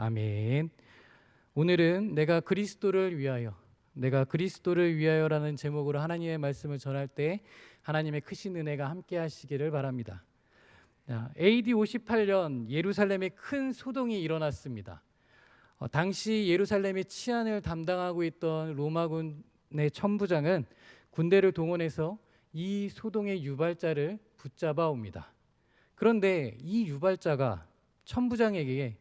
아멘. 오늘은 내가 그리스도를 위하여라는 제목으로 하나님의 말씀을 전할 때 하나님의 크신 은혜가 함께 하시기를 바랍니다. AD 58년 예루살렘에 큰 소동이 일어났습니다. 당시 예루살렘의 치안을 담당하고 있던 로마군의 천부장은 군대를 동원해서 이 소동의 유발자를 붙잡아 옵니다. 그런데 이 유발자가 천부장에게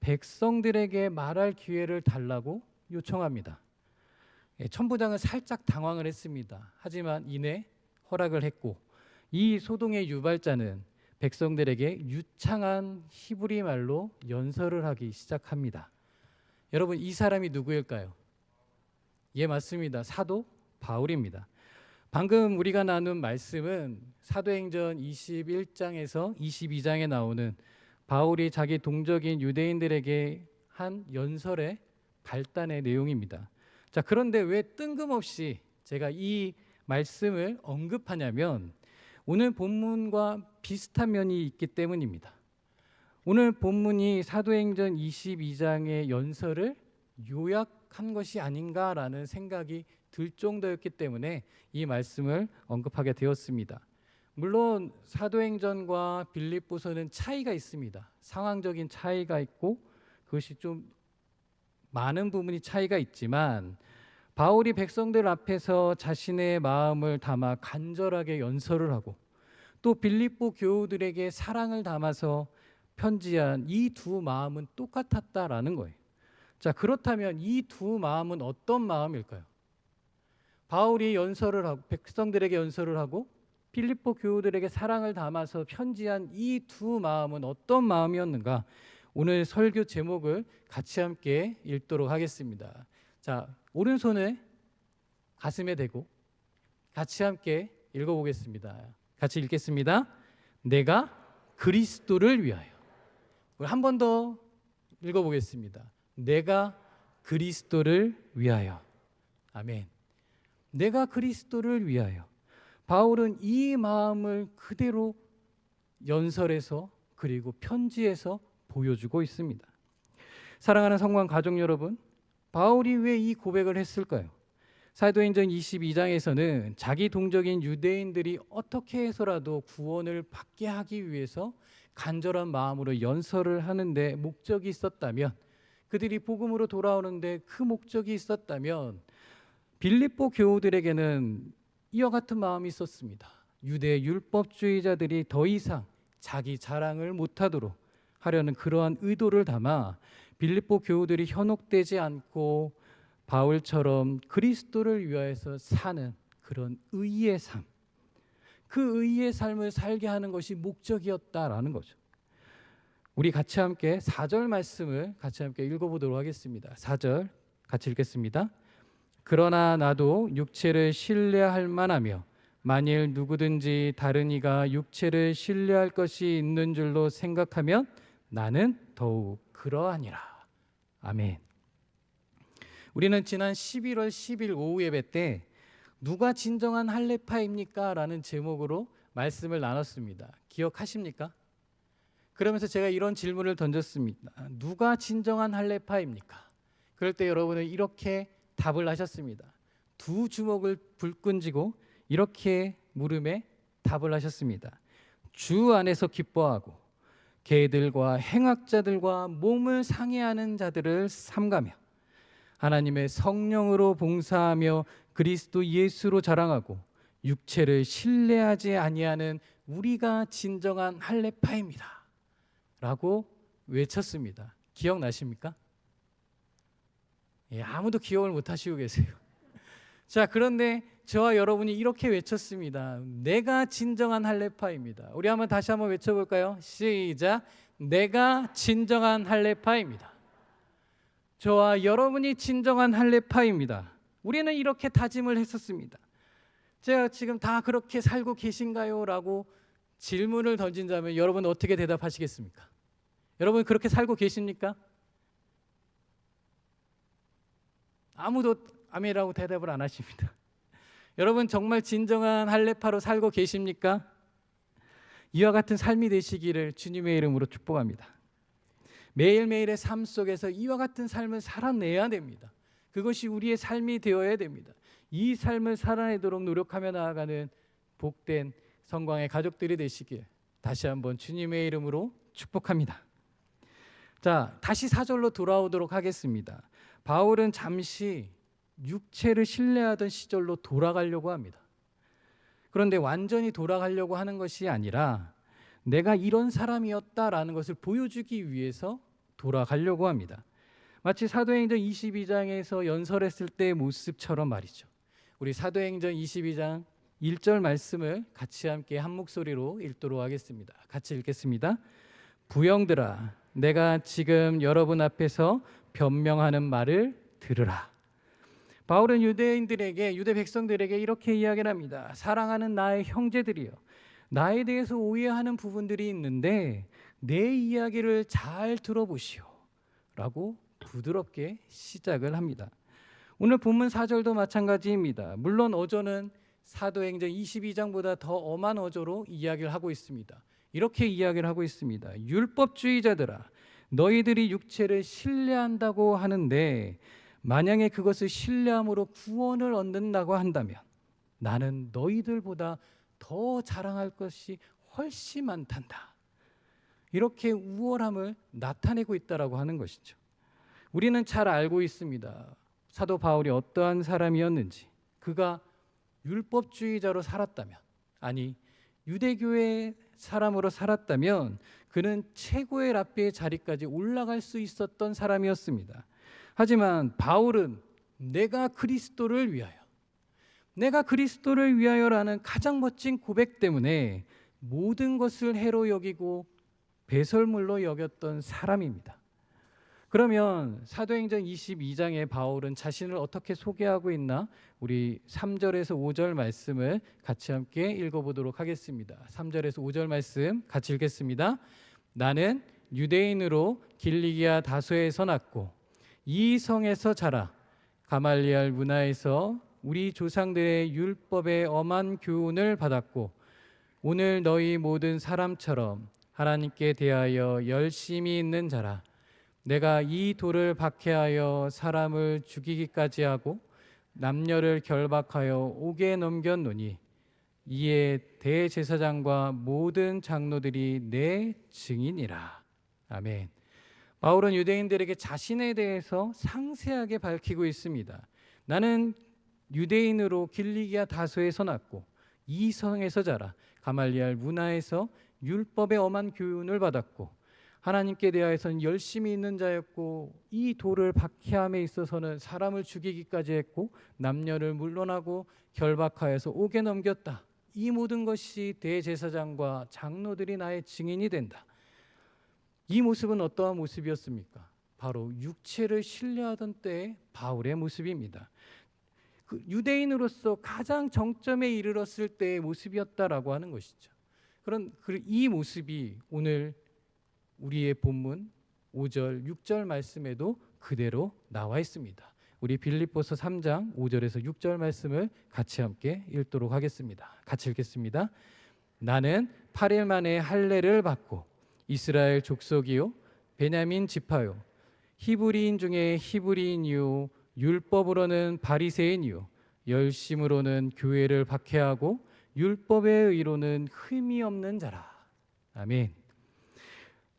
백성들에게 말할 기회를 달라고 요청합니다. 천부장은 살짝 당황을 했습니다. 하지만 이내 허락을 했고, 이 소동의 유발자는 백성들에게 유창한 히브리 말로 연설을 하기 시작합니다. 여러분, 이 사람이 누구일까요? 예, 맞습니다. 사도 바울입니다. 방금 우리가 나눈 말씀은 사도행전 21장에서 22장에 나오는 바울이 자기 동족인 유대인들에게 한 연설의 발단의 내용입니다. 자, 그런데 왜 뜬금없이 제가 이 말씀을 언급하냐면 오늘 본문과 비슷한 면이 있기 때문입니다. 오늘 본문이 사도행전 22장의 연설을 요약한 것이 아닌가라는 생각이 들 정도였기 때문에 이 말씀을 언급하게 되었습니다. 물론 사도행전과 빌립보서는 차이가 있습니다. 상황적인 차이가 있고 그것이 좀 많은 부분이 차이가 있지만 바울이 백성들 앞에서 자신의 마음을 담아 간절하게 연설을 하고 또 빌립보 교우들에게 사랑을 담아서 편지한 이 두 마음은 똑같았다라는 거예요. 자, 그렇다면 이 두 마음은 어떤 마음일까요? 바울이 연설을 하고 백성들에게 연설을 하고 빌립보 교우들에게 사랑을 담아서 편지한 이 두 마음은 어떤 마음이었는가? 오늘 설교 제목을 같이 함께 읽도록 하겠습니다. 자, 오른손을 가슴에 대고 같이 함께 읽어보겠습니다. 같이 읽겠습니다. 내가 그리스도를 위하여. 우리 한 번 더 읽어보겠습니다. 내가 그리스도를 위하여. 아멘. 내가 그리스도를 위하여. 바울은 이 마음을 그대로 연설에서 그리고 편지에서 보여주고 있습니다. 사랑하는 성관 가족 여러분, 바울이 왜 이 고백을 했을까요? 사도행전 22장에서는 자기 동족인 유대인들이 어떻게 해서라도 구원을 받게 하기 위해서 간절한 마음으로 연설을 하는데 목적이 있었다면, 그들이 복음으로 돌아오는데 그 목적이 있었다면 빌립보 교우들에게는 이와 같은 마음이 있었습니다. 유대 율법주의자들이 더 이상 자기 자랑을 못하도록 하려는 그러한 의도를 담아 빌립보 교우들이 현혹되지 않고 바울처럼 그리스도를 위하여서 사는 그런 의의 삶, 그 의의 삶을 살게 하는 것이 목적이었다라는 거죠. 우리 같이 함께 4절 말씀을 같이 함께 읽어보도록 하겠습니다. 4절 같이 읽겠습니다. 그러나 나도 육체를 신뢰할 만하며 만일 누구든지 다른 이가 육체를 신뢰할 것이 있는 줄로 생각하면 나는 더욱 그러하니라. 아멘. 우리는 지난 11월 10일 오후 예배 때 누가 진정한 할례파입니까? 라는 제목으로 말씀을 나눴습니다. 기억하십니까? 그러면서 제가 이런 질문을 던졌습니다. 누가 진정한 할례파입니까? 그럴 때 여러분은 이렇게 답을 하셨습니다. 두 주먹을 불끈 쥐고 이렇게 물음에 답을 하셨습니다. 주 안에서 기뻐하고 개들과 행악자들과 몸을 상해하는 자들을 삼가며 하나님의 성령으로 봉사하며 그리스도 예수로 자랑하고 육체를 신뢰하지 아니하는 우리가 진정한 할례파입니다 라고 외쳤습니다. 기억나십니까? 예, 아무도 기억을 못 하시고 계세요. 자, 그런데 저와 여러분이 이렇게 외쳤습니다. 내가 진정한 할례파입니다. 우리 다시 한번 외쳐볼까요? 시작. 내가 진정한 할례파입니다. 저와 여러분이 진정한 할례파입니다. 우리는 이렇게 다짐을 했었습니다. 제가 지금 다 그렇게 살고 계신가요? 라고 질문을 던진다면 여러분 어떻게 대답하시겠습니까? 여러분 그렇게 살고 계십니까? 아무도 아멘이라고 대답을 안 하십니다. 여러분 정말 진정한 할례파로 살고 계십니까? 이와 같은 삶이 되시기를 주님의 이름으로 축복합니다. 매일매일의 삶 속에서 이와 같은 삶을 살아내야 됩니다. 그것이 우리의 삶이 되어야 됩니다. 이 삶을 살아내도록 노력하며 나아가는 복된 성광의 가족들이 되시길 다시 한번 주님의 이름으로 축복합니다. 자, 다시 4절로 돌아오도록 하겠습니다. 바울은 잠시 육체를 신뢰하던 시절로 돌아가려고 합니다. 그런데 완전히 돌아가려고 하는 것이 아니라 내가 이런 사람이었다라는 것을 보여주기 위해서 돌아가려고 합니다. 마치 사도행전 22장에서 연설했을 때의 모습처럼 말이죠. 우리 사도행전 22장 1절 말씀을 같이 함께 한 목소리로 읽도록 하겠습니다. 같이 읽겠습니다. 부형들아, 내가 지금 여러분 앞에서 변명하는 말을 들으라. 바울은 유대인들에게, 유대 백성들에게 이렇게 이야기를 합니다. 사랑하는 나의 형제들이여, 나에 대해서 오해하는 부분들이 있는데 내 이야기를 잘 들어보시오 라고 부드럽게 시작을 합니다. 오늘 본문 4절도 마찬가지입니다. 물론 어조는 사도행전 22장보다 더 엄한 어조로 이야기를 하고 있습니다. 이렇게 이야기를 하고 있습니다. 율법주의자들아, 너희들이 육체를 신뢰한다고 하는데 만약에 그것을 신뢰함으로 구원을 얻는다고 한다면 나는 너희들보다 더 자랑할 것이 훨씬 많단다. 이렇게 우월함을 나타내고 있다라고 하는 것이죠. 우리는 잘 알고 있습니다. 사도 바울이 어떠한 사람이었는지. 그가 율법주의자로 살았다면, 아니 유대교의 사람으로 살았다면 그는 최고의 랍비의 자리까지 올라갈 수 있었던 사람이었습니다. 하지만 바울은 내가 그리스도를 위하여라는 가장 멋진 고백 때문에 모든 것을 해로 여기고 배설물로 여겼던 사람입니다. 그러면 사도행전 22장에 바울은 자신을 어떻게 소개하고 있나? 우리 3절에서 5절 말씀을 같이 함께 읽어보도록 하겠습니다. 3절에서 5절 말씀 같이 읽겠습니다. 나는 유대인으로 길리기아 다소에서 났고 이 성에서 자라 가말리엘 문화에서 우리 조상들의 율법의 엄한 교훈을 받았고 오늘 너희 모든 사람처럼 하나님께 대하여 열심히 있는 자라. 내가 이 돌을 박해하여 사람을 죽이기까지 하고 남녀를 결박하여 옥에 넘겼노니 이에 대제사장과 모든 장로들이 내 증인이라. 아멘. 바울은 유대인들에게 자신에 대해서 상세하게 밝히고 있습니다. 나는 유대인으로 길리기아 다소에서 났고 이 성에서 자라 가말리엘 문화에서 율법의 엄한 교훈을 받았고 하나님께 대하여서는 열심히 있는 자였고 이 돌을 박해함에 있어서는 사람을 죽이기까지 했고 남녀를 물론하고 결박하여서 옥에 넘겼다. 이 모든 것이 대제사장과 장로들이 나의 증인이 된다. 이 모습은 어떠한 모습이었습니까? 바로 육체를 신뢰하던 때의 바울의 모습입니다. 그 유대인으로서 가장 정점에 이르렀을 때의 모습이었다라고 하는 것이죠. 그런 이 모습이 오늘 우리의 본문 5절, 6절 말씀에도 그대로 나와 있습니다. 우리 빌립보서 3장 5절에서 6절 말씀을 같이 함께 읽도록 하겠습니다. 같이 읽겠습니다. 나는 8일 만에 할례를 받고 이스라엘 족속이요 베냐민 지파요 히브리인 중에 히브리인이요 율법으로는 바리새인이요 열심으로는 교회를 박해하고 율법의 의로는 흠이 없는 자라. 아멘.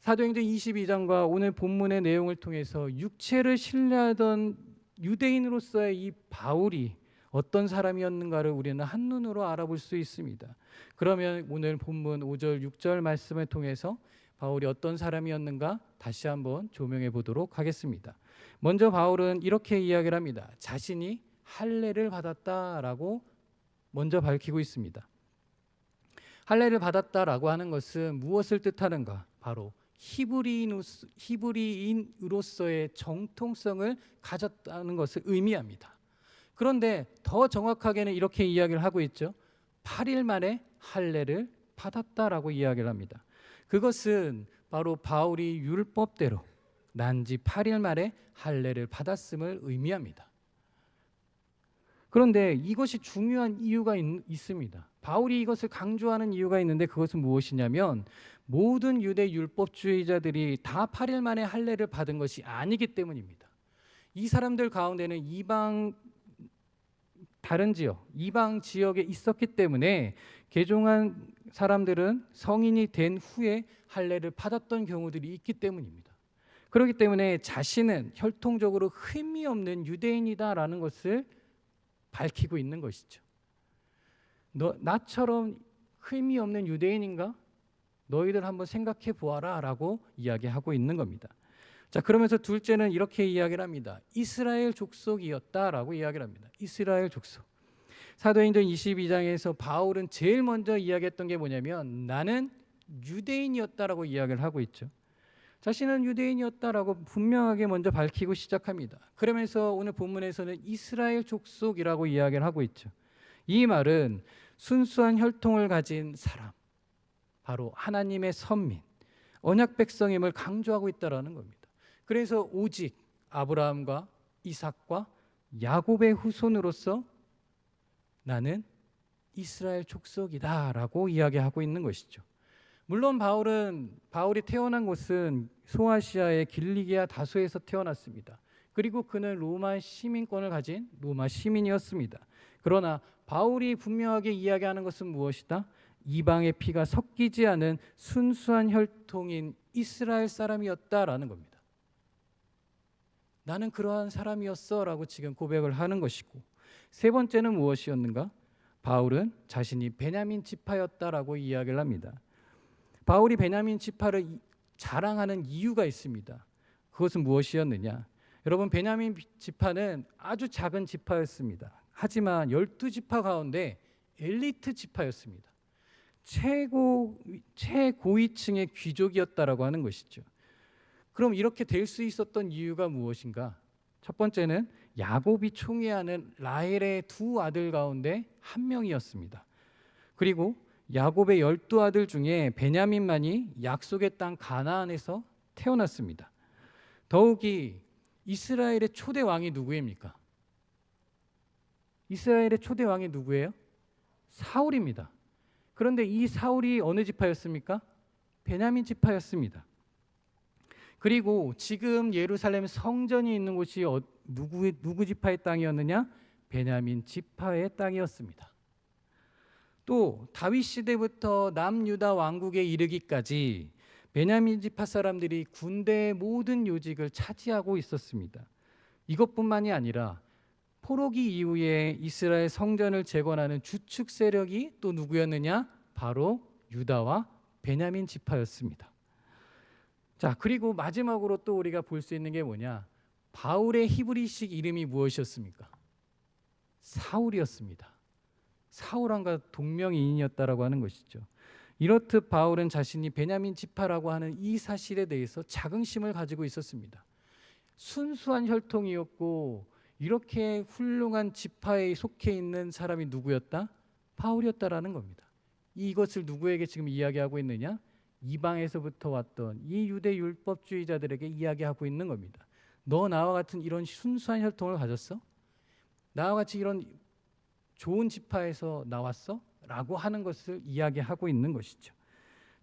사도행전 22장과 오늘 본문의 내용을 통해서 육체를 신뢰하던 유대인으로서의 이 바울이 어떤 사람이었는가를 우리는 한눈으로 알아볼 수 있습니다. 그러면 오늘 본문 5절, 6절 말씀을 통해서 바울이 어떤 사람이었는가 다시 한번 조명해 보도록 하겠습니다. 먼저 바울은 이렇게 이야기를 합니다. 자신이 할례를 받았다라고 먼저 밝히고 있습니다. 할례를 받았다라고 하는 것은 무엇을 뜻하는가? 바로 히브리인으로서의 정통성을 가졌다는 것을 의미합니다. 그런데 더 정확하게는 이렇게 이야기를 하고 있죠. 8일 만에 할례를 받았다라고 이야기를 합니다. 그것은 바로 바울이 율법대로 난지 8일 만에 할례를 받았음을 의미합니다. 그런데 이것이 중요한 이유가 있습니다. 바울이 이것을 강조하는 이유가 있는데 그것은 무엇이냐면 모든 유대 율법주의자들이 다 8일 만에 할례를 받은 것이 아니기 때문입니다. 이 사람들 가운데는 다른 지역, 이방 지역에 있었기 때문에 개종한 사람들은 성인이 된 후에 할례를 받았던 경우들이 있기 때문입니다. 그렇기 때문에 자신은 혈통적으로 흠이 없는 유대인이다라는 것을 밝히고 있는 것이죠. 나처럼 흠이 없는 유대인인가? 너희들 한번 생각해 보아라 라고 이야기하고 있는 겁니다. 자, 그러면서 둘째는 이렇게 이야기를 합니다. 이스라엘 족속이었다라고 이야기를 합니다. 이스라엘 족속. 사도행전 22장에서 바울은 제일 먼저 이야기했던 게 뭐냐면 나는 유대인이었다라고 이야기를 하고 있죠. 자신은 유대인이었다라고 분명하게 먼저 밝히고 시작합니다. 그러면서 오늘 본문에서는 이스라엘 족속이라고 이야기를 하고 있죠. 이 말은 순수한 혈통을 가진 사람, 바로 하나님의 선민, 언약 백성임을 강조하고 있다라는 겁니다. 그래서 오직 아브라함과 이삭과 야곱의 후손으로서 나는 이스라엘 족속이다라고 이야기하고 있는 것이죠. 물론 바울이 태어난 곳은 소아시아의 길리기아 다소에서 태어났습니다. 그리고 그는 로마 시민권을 가진 로마 시민이었습니다. 그러나 바울이 분명하게 이야기하는 것은 무엇이다? 이방의 피가 섞이지 않은 순수한 혈통인 이스라엘 사람이었다라는 겁니다. 나는 그러한 사람이었어 라고 지금 고백을 하는 것이고, 세 번째는 무엇이었는가? 바울은 자신이 베냐민 지파였다라고 이야기를 합니다. 바울이 베냐민 지파를 자랑하는 이유가 있습니다. 그것은 무엇이었느냐? 여러분, 베냐민 지파는 아주 작은 지파였습니다. 하지만 12지파 가운데 엘리트 지파였습니다. 최고위층의 귀족이었다라고 하는 것이죠. 그럼 이렇게 될 수 있었던 이유가 무엇인가? 첫 번째는 야곱이 총애하는 라헬의 두 아들 가운데 한 명이었습니다. 그리고 야곱의 12아들 중에 베냐민만이 약속의 땅 가나안에서 태어났습니다. 더욱이 이스라엘의 초대 왕이 누구입니까? 이스라엘의 초대 왕이 누구예요? 사울입니다. 그런데 이 사울이 어느 지파였습니까? 베냐민 지파였습니다. 그리고 지금 예루살렘 성전이 있는 곳이 누구 지파의 땅이었느냐? 베냐민 지파의 땅이었습니다. 또 다윗 시대부터 남유다 왕국에 이르기까지 베냐민 지파 사람들이 군대의 모든 요직을 차지하고 있었습니다. 이것뿐만이 아니라 포로기 이후에 이스라엘 성전을 재건하는 주축 세력이 또 누구였느냐? 바로 유다와 베냐민 지파였습니다. 자, 그리고 마지막으로 또 우리가 볼 수 있는 게 뭐냐? 바울의 히브리식 이름이 무엇이었습니까? 사울이었습니다. 사울왕과 동명이인이었다라고 하는 것이죠. 이렇듯 바울은 자신이 베냐민 지파라고 하는 이 사실에 대해서 자긍심을 가지고 있었습니다. 순수한 혈통이었고 이렇게 훌륭한 지파에 속해 있는 사람이 누구였다? 바울이었다라는 겁니다. 이것을 누구에게 지금 이야기하고 있느냐? 이방에서부터 왔던 이 유대 율법주의자들에게 이야기하고 있는 겁니다. 너 나와 같은 이런 순수한 혈통을 가졌어? 나와 같이 이런 좋은 지파에서 나왔어? 라고 하는 것을 이야기하고 있는 것이죠.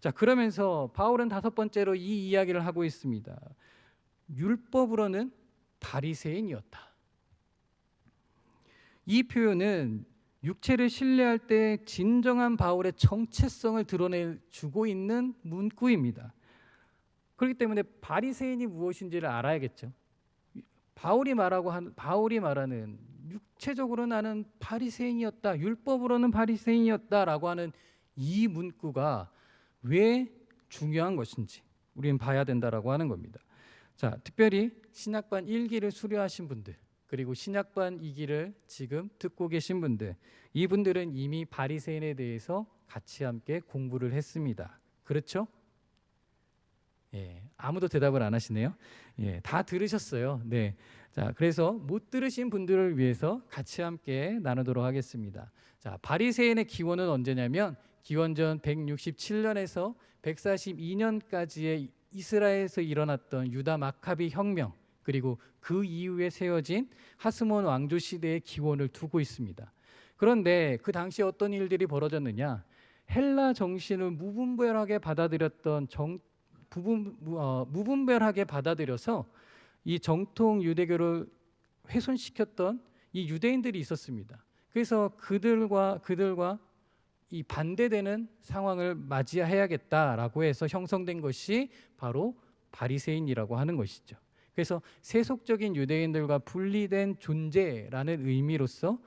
자, 그러면서 바울은 다섯 번째로 이 이야기를 하고 있습니다. 율법으로는 바리새인이었다. 이 표현은 육체를 신뢰할 때 진정한 바울의 정체성을 드러내주고 있는 문구입니다. 그렇기 때문에 바리새인이 무엇인지를 알아야겠죠. 바울이 말하는 육체적으로 나는 바리새인이었다, 율법으로는 바리새인이었다라고 하는 이 문구가 왜 중요한 것인지 우리는 봐야 된다라고 하는 겁니다. 자, 특별히 신약반 1기를 수료하신 분들, 그리고 신약반 2기를 지금 듣고 계신 분들, 이분들은 이미 바리새인에 대해서 같이 함께 공부를 했습니다. 그렇죠? 예, 아무도 대답을 안 하시네요. 예, 다 들으셨어요. 네. 자, 그래서 못 들으신 분들을 위해서 같이 함께 나누도록 하겠습니다. 자, 바리새인의 기원은 언제냐면 기원전 167년에서 142년까지의 이스라엘에서 일어났던 유다 마카비 혁명, 그리고 그 이후에 세워진 하스몬 왕조 시대의 기원을 두고 있습니다. 그런데 그 당시에 어떤 일들이 벌어졌느냐? 헬라 정신을 무분별하게 받아들였던 무분별하게 받아들여서 이 정통 유대교를 훼손시켰던 이 유대인들이 있었습니다. 그래서 그들과 이 반대되는 상황을 맞이해야겠다라고 해서 형성된 것이 바로 바리새인이라고 하는 것이죠. 그래서 세속적인 유대인들과 분리된 존재라는 의미로서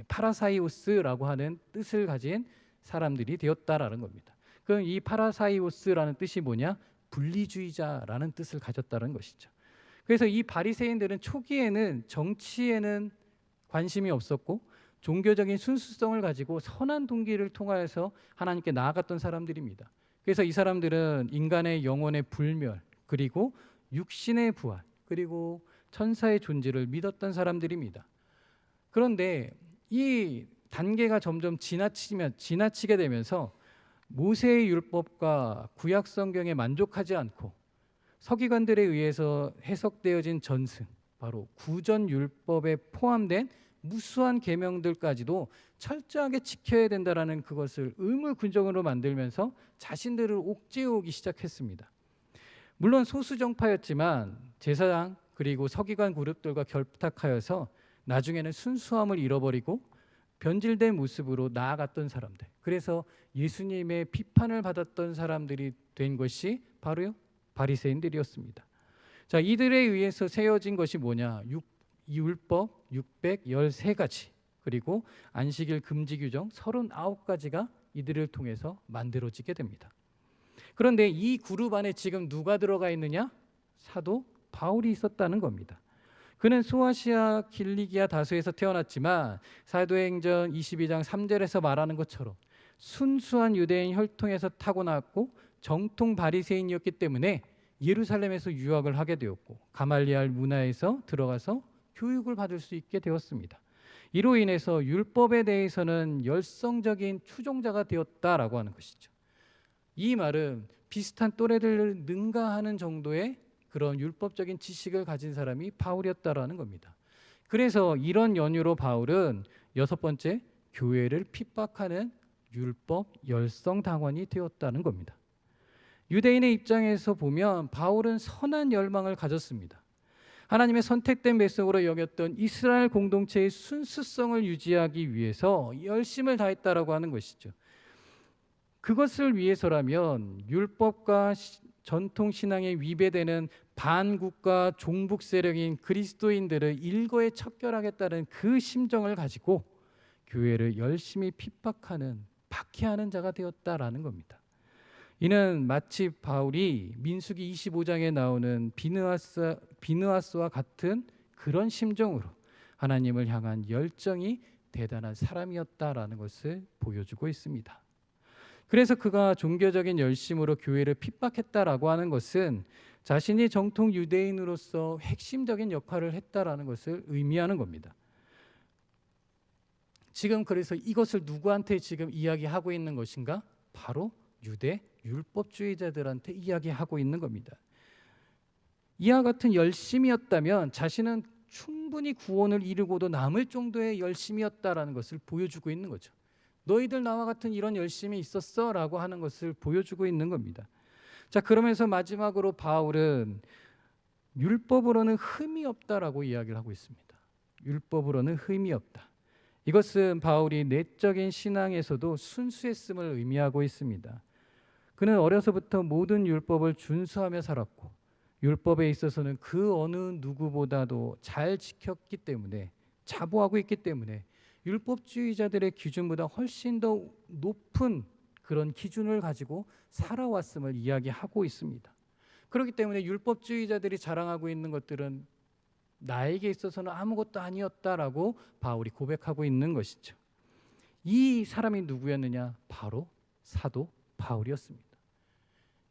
파라사이오스라고 하는 뜻을 가진 사람들이 되었다라는 겁니다. 그럼 이 파라사이오스라는 뜻이 뭐냐? 분리주의자라는 뜻을 가졌다는 것이죠. 그래서 이 바리새인들은 초기에는 정치에는 관심이 없었고 종교적인 순수성을 가지고 선한 동기를 통하여서 하나님께 나아갔던 사람들입니다. 그래서 이 사람들은 인간의 영혼의 불멸, 그리고 육신의 부활, 그리고 천사의 존재를 믿었던 사람들입니다. 그런데 이 단계가 점점 지나치게 되면서 모세의 율법과 구약 성경에 만족하지 않고 서기관들에 의해서 해석되어진 전승, 바로 구전 율법에 포함된 무수한 계명들까지도 철저하게 지켜야 된다라는 그것을 의무군정으로 만들면서 자신들을 옥죄어오기 시작했습니다. 물론 소수 정파였지만 제사장 그리고 서기관 그룹들과 결탁하여서 나중에는 순수함을 잃어버리고 변질된 모습으로 나아갔던 사람들, 그래서 예수님의 비판을 받았던 사람들이 된 것이 바로 바리새인들이었습니다. 자, 이들에 의해서 세워진 것이 뭐냐? 율법 613가지, 그리고 안식일 금지 규정 39가지가 이들을 통해서 만들어지게 됩니다. 그런데 이 그룹 안에 지금 누가 들어가 있느냐? 사도 바울이 있었다는 겁니다. 그는 소아시아 길리기아 다소에서 태어났지만 사도행전 22장 3절에서 말하는 것처럼 순수한 유대인 혈통에서 타고났고 정통 바리새인이었기 때문에 예루살렘에서 유학을 하게 되었고 가말리알 문화에서 들어가서 교육을 받을 수 있게 되었습니다. 이로 인해서 율법에 대해서는 열성적인 추종자가 되었다라고 하는 것이죠. 이 말은 비슷한 또래들을 능가하는 정도의 그런 율법적인 지식을 가진 사람이 바울이었다라는 겁니다. 그래서 이런 연유로 바울은 6번째, 교회를 핍박하는 율법 열성당원이 되었다는 겁니다. 유대인의 입장에서 보면 바울은 선한 열망을 가졌습니다. 하나님의 선택된 백성으로 여겼던 이스라엘 공동체의 순수성을 유지하기 위해서 열심을 다했다라고 하는 것이죠. 그것을 위해서라면 율법과 전통 신앙에 위배되는 반국가 종북 세력인 그리스도인들을 일거에 척결하겠다는 그 심정을 가지고 교회를 열심히 핍박하는, 박해하는 자가 되었다라는 겁니다. 이는 마치 바울이 민수기 25장에 나오는 비느하스와 같은 그런 심정으로 하나님을 향한 열정이 대단한 사람이었다라는 것을 보여주고 있습니다. 그래서 그가 종교적인 열심으로 교회를 핍박했다라고 하는 것은 자신이 정통 유대인으로서 핵심적인 역할을 했다라는 것을 의미하는 겁니다. 지금 그래서 이것을 누구한테 지금 이야기하고 있는 것인가? 바로 유대 율법주의자들한테 이야기하고 있는 겁니다. 이와 같은 열심이었다면 자신은 충분히 구원을 이루고도 남을 정도의 열심이었다라는 것을 보여주고 있는 거죠. 너희들 나와 같은 이런 열심이 있었어 라고 하는 것을 보여주고 있는 겁니다. 자, 그러면서 마지막으로 바울은 율법으로는 흠이 없다라고 이야기를 하고 있습니다. 율법으로는 흠이 없다. 이것은 바울이 내적인 신앙에서도 순수했음을 의미하고 있습니다. 그는 어려서부터 모든 율법을 준수하며 살았고 율법에 있어서는 그 어느 누구보다도 잘 지켰기 때문에, 자부하고 있기 때문에 율법주의자들의 기준보다 훨씬 더 높은 그런 기준을 가지고 살아왔음을 이야기하고 있습니다. 그렇기 때문에 율법주의자들이 자랑하고 있는 것들은 나에게 있어서는 아무것도 아니었다라고 바울이 고백하고 있는 것이죠. 이 사람이 누구였느냐? 바로 사도 바울이었습니다.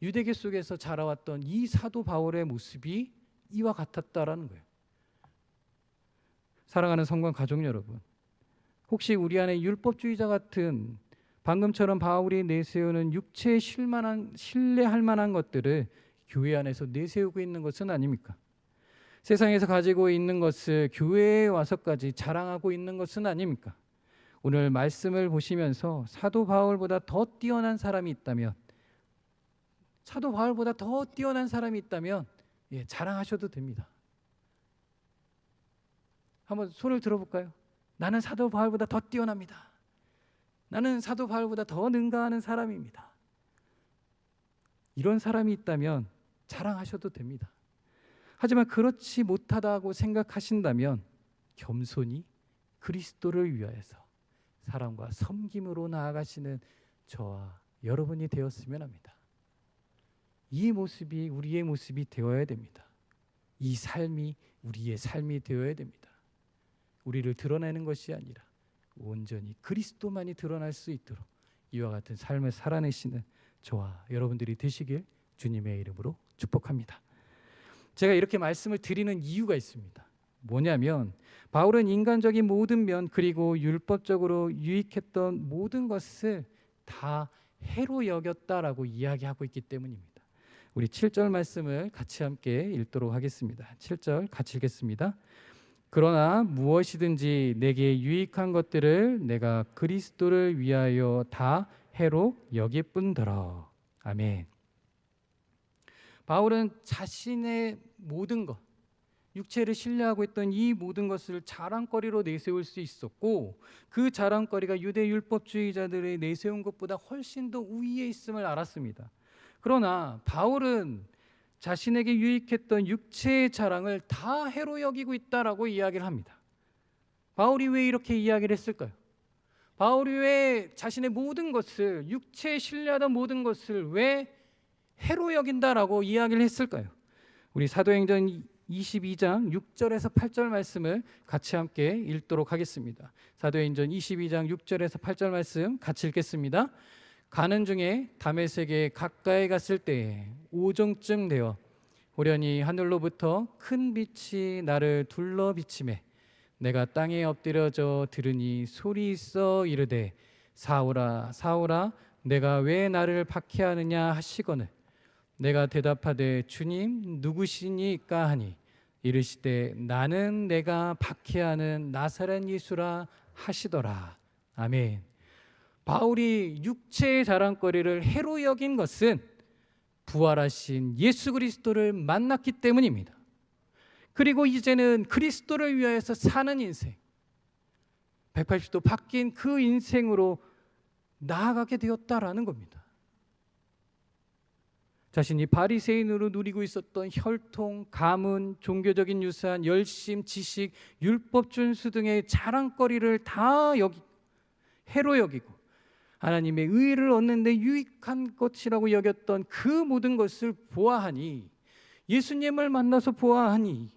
유대교 속에서 자라왔던 이 사도 바울의 모습이 이와 같았다라는 거예요. 사랑하는 성관 가족 여러분, 혹시 우리 안에 율법주의자 같은 방금처럼 바울이 내세우는 육체에 신뢰할 만한 것들을 교회 안에서 내세우고 있는 것은 아닙니까? 세상에서 가지고 있는 것을 교회에 와서까지 자랑하고 있는 것은 아닙니까? 오늘 말씀을 보시면서 사도 바울보다 더 뛰어난 사람이 있다면, 사도 바울보다 더 뛰어난 사람이 있다면 자랑하셔도 됩니다. 한번 손을 들어볼까요? 나는 사도 바울보다 더 뛰어납니다. 나는 사도 바울보다 더 능가하는 사람입니다. 이런 사람이 있다면 자랑하셔도 됩니다. 하지만 그렇지 못하다고 생각하신다면 겸손히 그리스도를 위하여서 사랑과 섬김으로 나아가시는 저와 여러분이 되었으면 합니다. 이 모습이 우리의 모습이 되어야 됩니다. 이 삶이 우리의 삶이 되어야 됩니다. 우리를 드러내는 것이 아니라 온전히 그리스도만이 드러날 수 있도록 이와 같은 삶을 살아내시는 저와 여러분들이 되시길 주님의 이름으로 축복합니다. 제가 이렇게 말씀을 드리는 이유가 있습니다. 뭐냐면 바울은 인간적인 모든 면 그리고 율법적으로 유익했던 모든 것을 다 해로 여겼다라고 이야기하고 있기 때문입니다. 우리 7절 말씀을 같이 함께 읽도록 하겠습니다. 7절 같이 읽겠습니다. 그러나 무엇이든지 내게 유익한 것들을 내가 그리스도를 위하여 다 해로 여길 뿐더러. 아멘. 바울은 자신의 모든 것, 육체를 신뢰하고 있던 이 모든 것을 자랑거리로 내세울 수 있었고, 그 자랑거리가 유대 율법주의자들의 내세운 것보다 훨씬 더 우위에 있음을 알았습니다. 그러나 바울은 자신에게 유익했던 육체의 자랑을 다 해로 여기고 있다라고 이야기를 합니다. 바울이 왜 이렇게 이야기를 했을까요? 바울이 왜 자신의 모든 것을, 육체에 신뢰하던 모든 것을 왜 해로 여긴다라고 이야기를 했을까요? 우리 사도행전 22장 6절에서 8절 말씀을 같이 함께 읽도록 하겠습니다. 사도행전 22장 6절에서 8절 말씀 같이 읽겠습니다. 가는 중에 다메섹에 가까이 갔을 때에 오정쯤 되어 호련히 하늘로부터 큰 빛이 나를 둘러 비치매 내가 땅에 엎드려져 들으니 소리 있어 이르되 사울아 사울아 내가 왜 나를 박해하느냐 하시거늘 내가 대답하되 주님 누구시니까 하니 이르시되 나는 내가 박해하는 나사렛 예수라 하시더라. 아멘. 바울이 육체의 자랑거리를 해로 여긴 것은 부활하신 예수 그리스도를 만났기 때문입니다. 그리고 이제는 그리스도를 위하여서 사는 인생, 180도 바뀐 그 인생으로 나아가게 되었다라는 겁니다. 자신이 바리새인으로 누리고 있었던 혈통, 가문, 종교적인 유산, 열심, 지식, 율법 준수 등의 자랑거리를 다 해로 여기고 하나님의 의를 얻는 데 유익한 것이라고 여겼던 그 모든 것을 보아하니, 예수님을 만나서 보아하니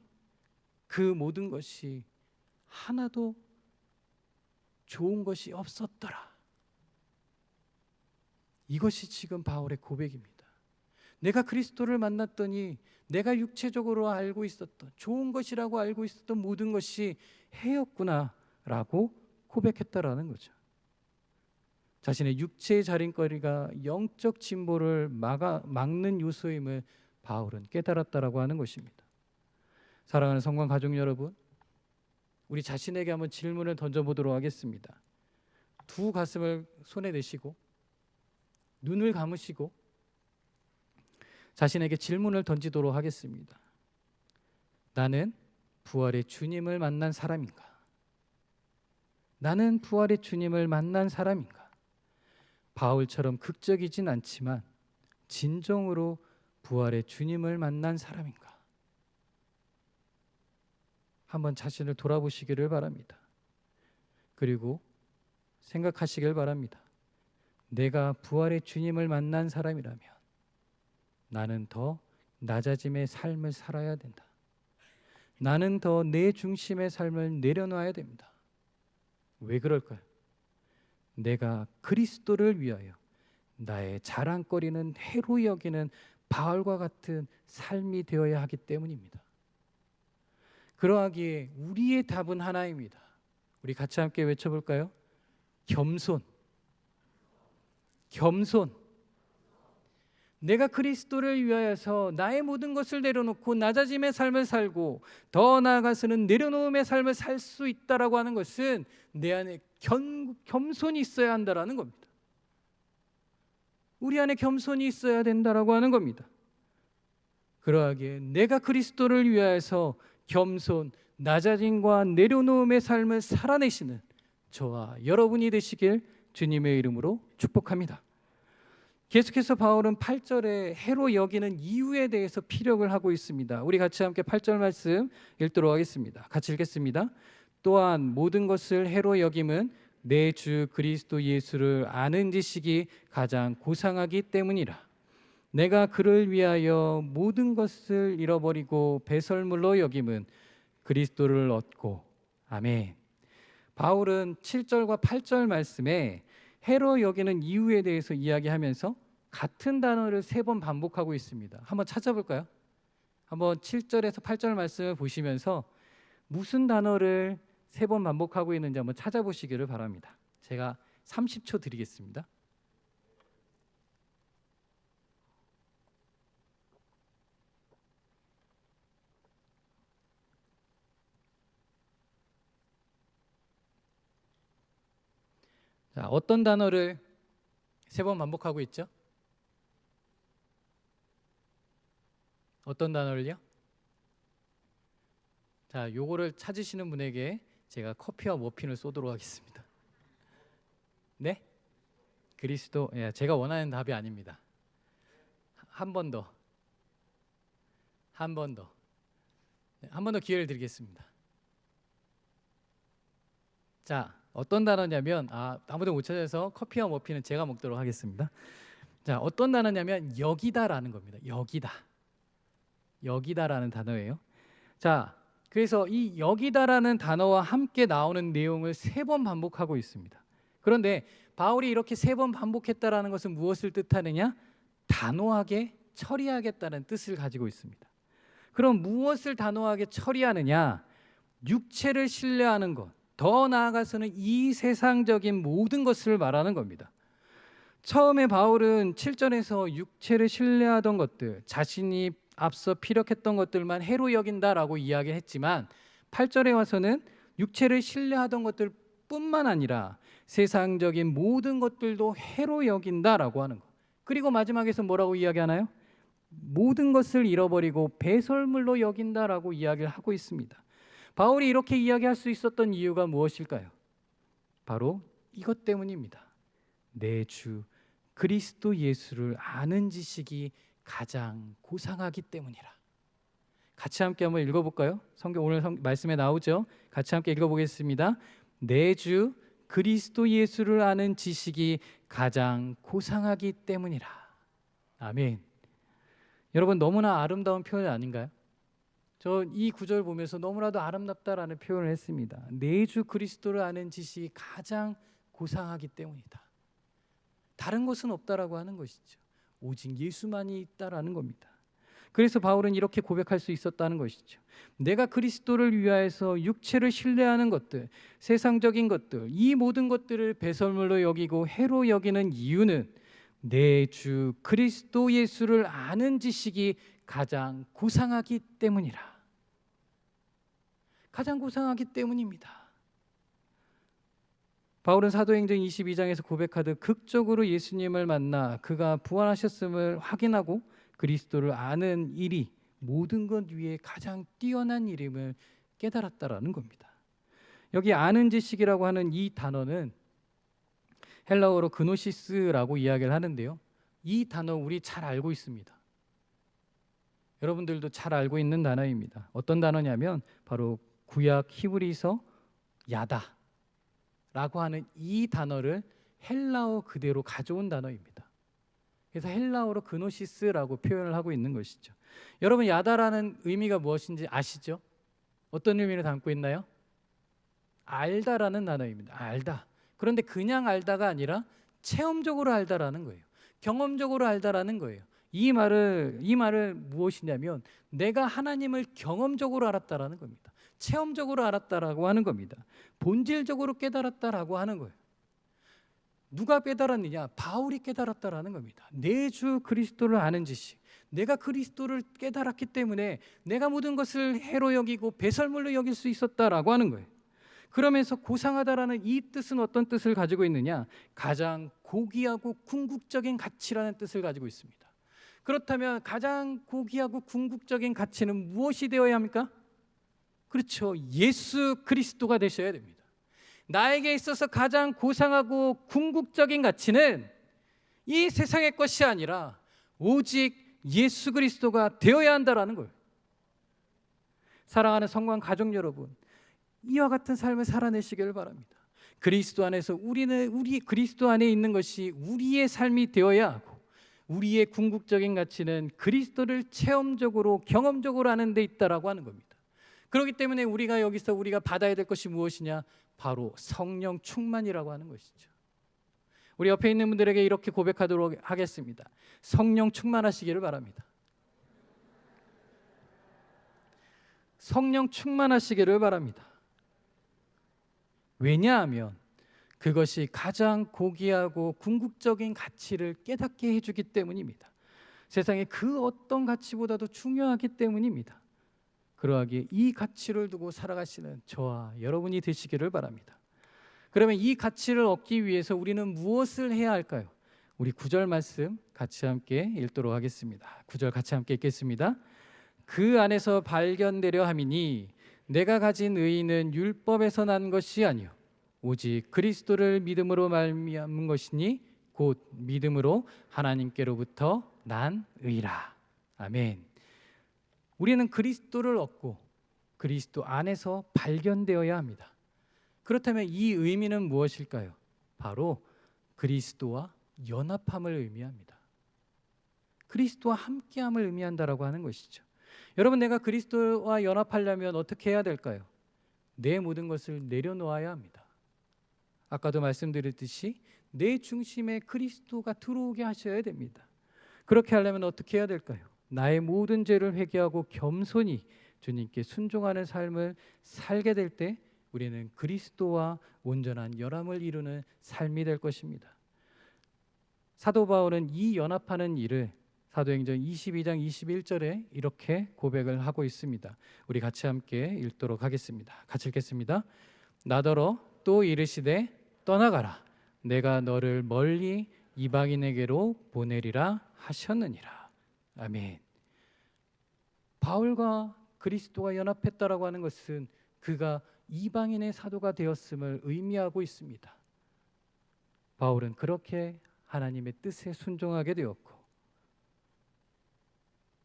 그 모든 것이 하나도 좋은 것이 없었더라. 이것이 지금 바울의 고백입니다. 내가 그리스도를 만났더니 내가 육체적으로 알고 있었던, 좋은 것이라고 알고 있었던 모든 것이 해였구나라고 고백했다라는 거죠. 자신의 육체의 자랑거리가 영적 진보를 막는 요소임을 바울은 깨달았다라고 하는 것입니다. 사랑하는 성관 가족 여러분, 우리 자신에게 한번 질문을 던져보도록 하겠습니다. 두 가슴을 손에 대시고 눈을 감으시고 자신에게 질문을 던지도록 하겠습니다. 나는 부활의 주님을 만난 사람인가? 나는 부활의 주님을 만난 사람인가? 바울처럼 극적이진 않지만 진정으로 부활의 주님을 만난 사람인가? 한번 자신을 돌아보시기를 바랍니다. 그리고 생각하시길 바랍니다. 내가 부활의 주님을 만난 사람이라면 나는 더 낮아짐의 삶을 살아야 된다. 나는 더 내 중심의 삶을 내려놔야 됩니다. 왜 그럴까요? 내가 그리스도를 위하여 나의 자랑거리는 해로 여기는 바울과 같은 삶이 되어야 하기 때문입니다. 그러하기에 우리의 답은 하나입니다. 우리 같이 함께 외쳐볼까요? 겸손. 겸손. 내가 그리스도를 위하여서 나의 모든 것을 내려놓고 낮아짐의 삶을 살고 더 나아가서는 내려놓음의 삶을 살 수 있다라고 하는 것은 내 안에 겸손이 있어야 한다라는 겁니다. 우리 안에 겸손이 있어야 된다라고 하는 겁니다. 그러하기에 내가 그리스도를 위하여서 겸손, 낮아짐과 내려놓음의 삶을 살아내시는 저와 여러분이 되시길 주님의 이름으로 축복합니다. 계속해서 바울은 8절에 해로 여기는 이유에 대해서 피력을 하고 있습니다. 우리 같이 함께 8절 말씀 읽도록 하겠습니다. 같이 읽겠습니다. 또한 모든 것을 해로 여김은 내 주 그리스도 예수를 아는 지식이 가장 고상하기 때문이라. 내가 그를 위하여 모든 것을 잃어버리고 배설물로 여김은 그리스도를 얻고. 아멘. 바울은 7절과 8절 말씀에 해로 여기는 이유에 대해서 이야기하면서 같은 단어를 3번 반복하고 있습니다. 한번 찾아볼까요? 한번 7절에서 8절 말씀을 보시면서 무슨 단어를 3번 반복하고 있는지 한번 찾아보시기를 바랍니다. 제가 30초 드리겠습니다. 자, 어떤 단어를 3번 반복하고 있죠? 어떤 단어를요? 자, 요거를 찾으시는 분에게 제가 커피와 머핀을 쏘도록 하겠습니다. 네? 그리스도. 예, 제가 원하는 답이 아닙니다. 한 번 더. 한 번 더. 한 번 더 기회를 드리겠습니다. 자, 어떤 단어냐면 아무도 못 찾아서 커피와 머핀은 제가 먹도록 하겠습니다. 자, 어떤 단어냐면 여기다라는 겁니다. 여기다라는 단어예요. 자, 그래서 이 여기다라는 단어와 함께 나오는 내용을 3번 반복하고 있습니다. 그런데 바울이 이렇게 3번 반복했다라는 것은 무엇을 뜻하느냐? 단호하게 처리하겠다는 뜻을 가지고 있습니다. 그럼 무엇을 단호하게 처리하느냐? 육체를 신뢰하는 것, 더 나아가서는 이 세상적인 모든 것을 말하는 겁니다. 처음에 바울은 7절에서 육체를 신뢰하던 것들, 자신이 앞서 피력했던 것들만 해로 여긴다라고 이야기했지만 8절에 와서는 육체를 신뢰하던 것들 뿐만 아니라 세상적인 모든 것들도 해로 여긴다라고 하는 것. 그리고 마지막에서 뭐라고 이야기하나요? 모든 것을 잃어버리고 배설물로 여긴다라고 이야기를 하고 있습니다. 바울이 이렇게 이야기할 수 있었던 이유가 무엇일까요? 바로 이것 때문입니다. 내 주 그리스도 예수를 아는 지식이 가장 고상하기 때문이라. 같이 함께 한번 읽어볼까요? 성경 오늘 말씀에 나오죠. 같이 함께 읽어보겠습니다. 내 주 그리스도 예수를 아는 지식이 가장 고상하기 때문이라. 아멘. 여러분, 너무나 아름다운 표현 아닌가요? 저 이 구절 보면서 너무나도 아름답다라는 표현을 했습니다. 내 주 그리스도를 아는 지식이 가장 고상하기 때문이다. 다른 것은 없다라고 하는 것이죠. 오직 예수만이 있다라는 겁니다. 그래서 바울은 이렇게 고백할 수 있었다는 것이죠. 내가 그리스도를 위하여서 육체를 신뢰하는 것들, 세상적인 것들, 이 모든 것들을 배설물로 여기고 해로 여기는 이유는 내 주 그리스도 예수를 아는 지식이 가장 고상하기 때문이라. 가장 고상하기 때문입니다. 바울은 사도행전 22장에서 고백하듯 극적으로 예수님을 만나 그가 부활하셨음을 확인하고 그리스도를 아는 일이 모든 것 위에 가장 뛰어난 일임을 깨달았다라는 겁니다. 여기 아는 지식이라고 하는 이 단어는 헬라어로 그노시스라고 이야기를 하는데요. 이 단어 우리 잘 알고 있습니다. 여러분들도 잘 알고 있는 단어입니다. 어떤 단어냐면 바로 구약 히브리서 야다라고 하는 이 단어를 헬라어 그대로 가져온 단어입니다. 그래서 헬라어로 그노시스라고 표현을 하고 있는 것이죠. 여러분, 야다라는 의미가 무엇인지 아시죠? 어떤 의미를 담고 있나요? 알다라는 단어입니다. 알다. 그런데 그냥 알다가 아니라 체험적으로 알다라는 거예요. 경험적으로 알다라는 거예요. 이 말을 무엇이냐면 내가 하나님을 경험적으로 알았다라는 겁니다. 체험적으로 알았다라고 하는 겁니다. 본질적으로 깨달았다라고 하는 거예요. 누가 깨달았느냐? 바울이 깨달았다라는 겁니다. 내 주 그리스도를 아는 지식. 내가 그리스도를 깨달았기 때문에 내가 모든 것을 해로 여기고 배설물로 여길 수 있었다라고 하는 거예요. 그러면서 고상하다라는 이 뜻은 어떤 뜻을 가지고 있느냐? 가장 고귀하고 궁극적인 가치라는 뜻을 가지고 있습니다. 그렇다면 가장 고귀하고 궁극적인 가치는 무엇이 되어야 합니까? 그렇죠. 예수 그리스도가 되셔야 됩니다. 나에게 있어서 가장 고상하고 궁극적인 가치는 이 세상의 것이 아니라 오직 예수 그리스도가 되어야 한다라는 거예요. 사랑하는 성관 가족 여러분, 이와 같은 삶을 살아내시기를 바랍니다. 그리스도 안에서 우리 그리스도 안에 있는 것이 우리의 삶이 되어야 하고, 우리의 궁극적인 가치는 그리스도를 체험적으로 경험적으로 하는 데 있다라고 하는 겁니다. 그렇기 때문에 우리가 여기서 우리가 받아야 될 것이 무엇이냐? 바로 성령 충만이라고 하는 것이죠. 우리 옆에 있는 분들에게 이렇게 고백하도록 하겠습니다. 성령 충만하시기를 바랍니다. 성령 충만하시기를 바랍니다. 왜냐하면 그것이 가장 고귀하고 궁극적인 가치를 깨닫게 해주기 때문입니다. 세상에 그 어떤 가치보다도 중요하기 때문입니다. 그러하기에 이 가치를 두고 살아가시는 저와 여러분이 되시기를 바랍니다. 그러면 이 가치를 얻기 위해서 우리는 무엇을 해야 할까요? 우리 9절 말씀 같이 함께 읽도록 하겠습니다. 9절 같이 함께 읽겠습니다. 그 안에서 발견되려 함이니 내가 가진 의의는 율법에서 난 것이 아니요 오직 그리스도를 믿음으로 말미암은 것이니 곧 믿음으로 하나님께로부터 난 의라. 아멘. 우리는 그리스도를 얻고 그리스도 안에서 발견되어야 합니다. 그렇다면 이 의미는 무엇일까요? 바로 그리스도와 연합함을 의미합니다. 그리스도와 함께함을 의미한다라고 하는 것이죠. 여러분, 내가 그리스도와 연합하려면 어떻게 해야 될까요? 내 모든 것을 내려놓아야 합니다. 아까도 말씀드렸듯이 내 중심에 그리스도가 들어오게 하셔야 됩니다. 그렇게 하려면 어떻게 해야 될까요? 나의 모든 죄를 회개하고 겸손히 주님께 순종하는 삶을 살게 될 때 우리는 그리스도와 온전한 연합을 이루는 삶이 될 것입니다. 사도 바울은 이 연합하는 일을 사도행전 22장 21절에 이렇게 고백을 하고 있습니다. 우리 같이 함께 읽도록 하겠습니다. 같이 읽겠습니다. 나더러 또 이르시되 떠나가라. 내가 너를 멀리 이방인에게로 보내리라 하셨느니라. 아멘. 바울과 그리스도가 연합했다라고 하는 것은 그가 이방인의 사도가 되었음을 의미하고 있습니다. 바울은 그렇게 하나님의 뜻에 순종하게 되었고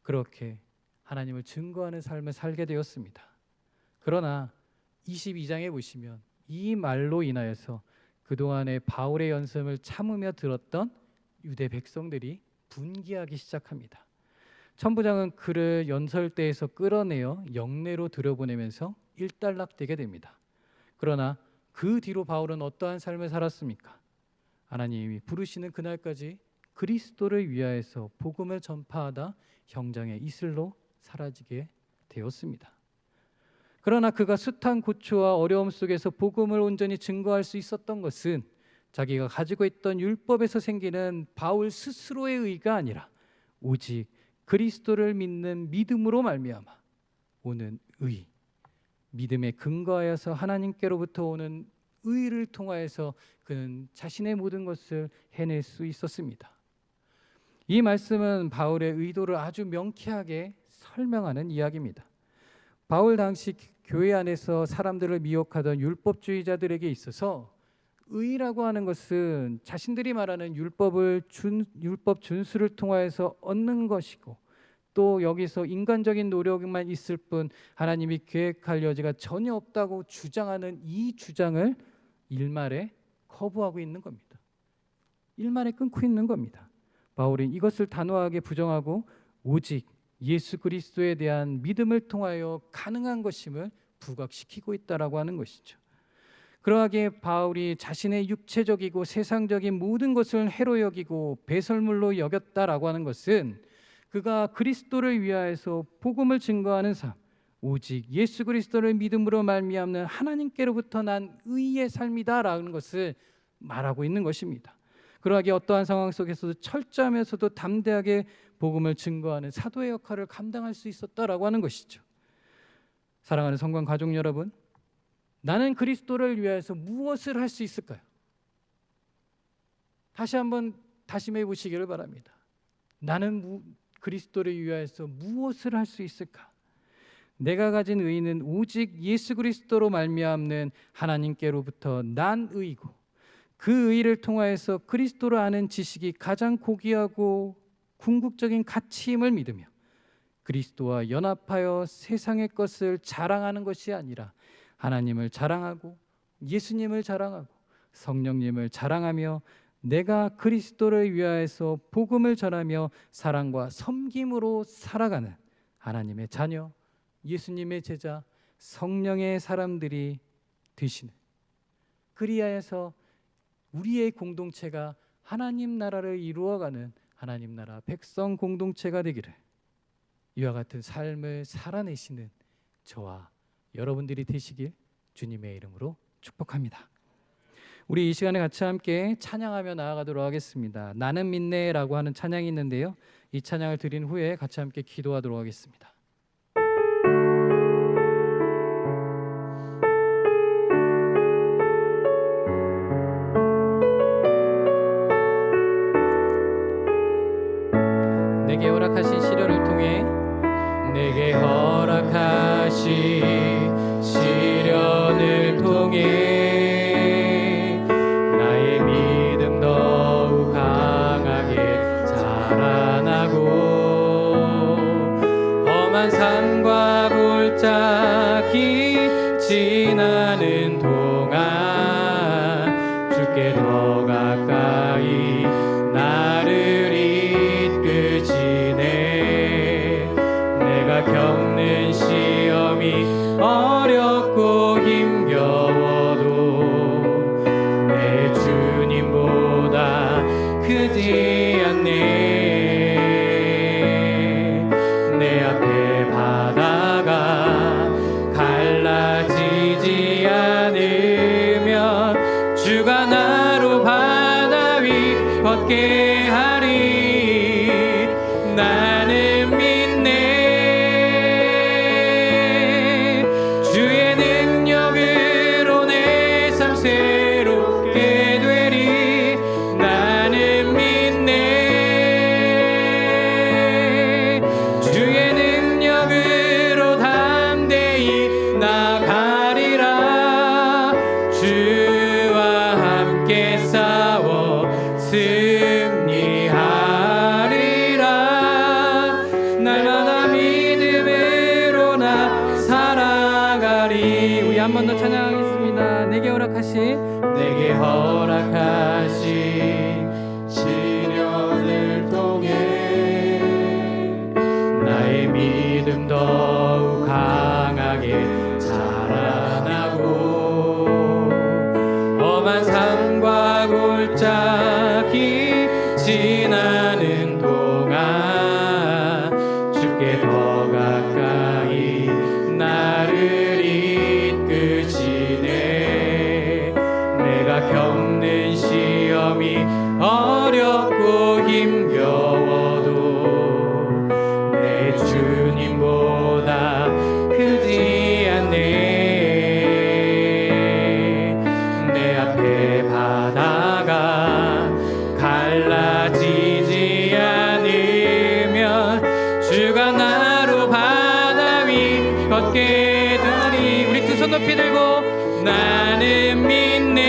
그렇게 하나님을 증거하는 삶을 살게 되었습니다. 그러나 22장에 보시면 이 말로 인하여서 그동안의 바울의 연설을 참으며 들었던 유대 백성들이 분개하기 시작합니다. 천부장은 그를 연설대에서 끌어내어 영내로 들여보내면서 일단락되게 됩니다. 그러나 그 뒤로 바울은 어떠한 삶을 살았습니까? 하나님이 부르시는 그날까지 그리스도를 위하여서 복음을 전파하다 형장의 이슬로 사라지게 되었습니다. 그러나 그가 숱한 고초와 어려움 속에서 복음을 온전히 증거할 수 있었던 것은 자기가 가지고 있던 율법에서 생기는 바울 스스로의 의가 아니라 오직 그리스도를 믿는 믿음으로 말미암아 오는 의, 믿음에 근거하여서 하나님께로부터 오는 의를 통하여서 그는 자신의 모든 것을 해낼 수 있었습니다. 이 말씀은 바울의 의도를 아주 명쾌하게 설명하는 이야기입니다. 바울 당시 교회 안에서 사람들을 미혹하던 율법주의자들에게 있어서 의라고 하는 것은 자신들이 말하는 율법 준수를 통하여서 얻는 것이고 또 여기서 인간적인 노력만 있을 뿐 하나님이 계획할 여지가 전혀 없다고 주장하는 이 주장을 일말에 거부하고 있는 겁니다. 일말에 끊고 있는 겁니다. 바울은 이것을 단호하게 부정하고 오직 예수 그리스도에 대한 믿음을 통하여 가능한 것임을 부각시키고 있다라고 하는 것이죠. 그러하기에 바울이 자신의 육체적이고 세상적인 모든 것을 해로 여기고 배설물로 여겼다라고 하는 것은 그가 그리스도를 위하여서 복음을 증거하는 삶, 오직 예수 그리스도를 믿음으로 말미암는 하나님께로부터 난 의의 삶이다라는 것을 말하고 있는 것입니다. 그러하기에 어떠한 상황 속에서도 철저하면서도 담대하게 복음을 증거하는 사도의 역할을 감당할 수 있었다라고 하는 것이죠. 사랑하는 성관 가족 여러분, 나는 그리스도를 위하여서 무엇을 할 수 있을까요? 다시 한번 다짐해 보시기를 바랍니다. 나는 그리스도를 위하여서 무엇을 할 수 있을까? 내가 가진 의는 오직 예수 그리스도로 말미암는 하나님께로부터 난 의이고, 그 의를 통하여서 그리스도를 아는 지식이 가장 고귀하고 궁극적인 가치임을 믿으며 그리스도와 연합하여 세상의 것을 자랑하는 것이 아니라 하나님을 자랑하고 예수님을 자랑하고 성령님을 자랑하며 내가 그리스도를 위하여서 복음을 전하며 사랑과 섬김으로 살아가는 하나님의 자녀, 예수님의 제자, 성령의 사람들이 되시는, 그리하여서 우리의 공동체가 하나님 나라를 이루어가는 하나님 나라 백성 공동체가 되기를, 이와 같은 삶을 살아내시는 저와 여러분들이 되시길 주님의 이름으로 축복합니다. 우리 이 시간에 같이 함께 찬양하며 나아가도록 하겠습니다. 나는 믿네라고 하는 찬양이 있는데요, 이 찬양을 드린 후에 같이 함께 기도하도록 하겠습니다. 내게 허락하신 시련을 통해, 내게 허락하신 시련을 통해 나의 믿음 더욱 강하게 자라나고, 험한 산과 골짜기 지나는 동안 주께 더 가까이 나를 이끄시네. 내가 겪는 시험이 어렵고 힘겨워도 내 주님보다 크지 않네. 내 앞에 바다가 갈라지지 않으면 주가 나로 바다 위 걷게 하리. 나는 믿네. 주의 능력으로 내 삶 새롭게 되리. 나는 믿네. 주의 능력으로 담대히 나가리라. 주와 함께 싸워 승리하리라. 날마다 믿음으로 나 살아가리. 우리 한 번 더 찬양하겠습니다. 내게 허락하신 시련을 통해 나의 믿음 더욱 강하게 자라나고, 험한 산과 골짜기 지나는 동안 주께 더 가까이 나를 이끄시네. 내가 겪는 시험이 어렵고 힘겨워도 내 주님보다 크지 않네. 내 앞에 바다가 갈라지지 않으면 주가 나로 바다 위 걷게 되리. 우리 두 손 높이 들고 나는 믿네.